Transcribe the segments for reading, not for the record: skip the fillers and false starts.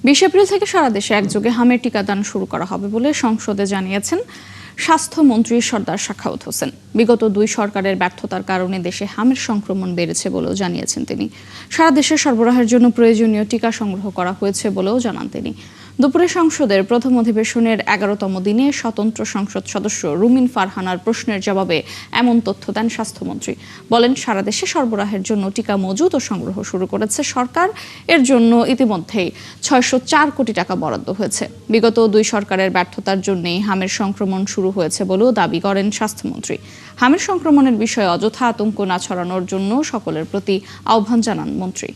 20 April থেকে সারা দেশে একযোগে হামের টিকাদান শুরু করা হবে বলে সংসদে জানিয়েছেন স্বাস্থ্যমন্ত্রী সরদার সাখাওয়াত হোসেন। বিগত 2 সরকারের ব্যর্থতার কারণে দেশে হামের সংক্রমণ বেড়েছে বলেও জানিয়েছেন তিনি। সারা দেশে সরবরাহের জন্য প্রয়োজনীয় টিকা সংগ্রহ করা হয়েছে বলেও জানান তিনি। দুপুরে সংসদের প্রথম অধিবেশনের 11তম দিনে স্বতন্ত্র সংসদ সদস্য রুমিন ফারহানার প্রশ্নের জবাবে এমন তথ্য দেন স্বাস্থ্যমন্ত্রী। বলেন, সারা দেশে সরবরাহের জন্য টিকা মজুত ও সংগ্রহ শুরু করেছে সরকার। এর জন্য ইতিমধ্যেই 604 কোটি টাকা বরাদ্দ হয়েছে। বিগত 2 সরকারের ব্যর্থতার জন্যই হামের সংক্রমণ শুরু হয়েছে বলেও দাবি করেন স্বাস্থ্যমন্ত্রী। হামের সংক্রমণের বিষয়ে অযথা আতঙ্ক না ছড়ানোর জন্য সকলের প্রতি আহ্বান জানান মন্ত্রী।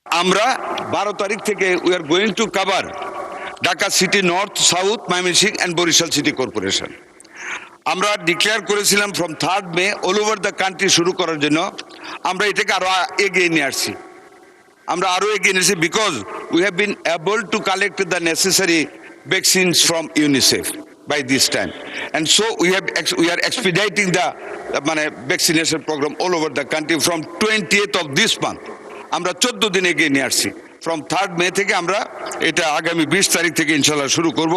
আমরা 12 তারিখ থেকে we are going to cover Dhaka city north, south, Mymensingh and Barishal city corporation. আমরা ডিক্লেয়ার করেছিলাম from 3rd May all over the country শুরু করার জন্য। আমরা এটাকে আরো এগিয়ে নিয়ে আসছি। Because we have been able to collect the necessary vaccines from UNICEF by this time, and so we are expediting the vaccination program all over the country from 20th of this month. আমরা 14 দিনে এগিয়ে নিয়ে আসছি। from 3rd মে থেকে আমরা এটা আগামী 20 তারিখ থেকে ইনশাআল্লাহ শুরু করব।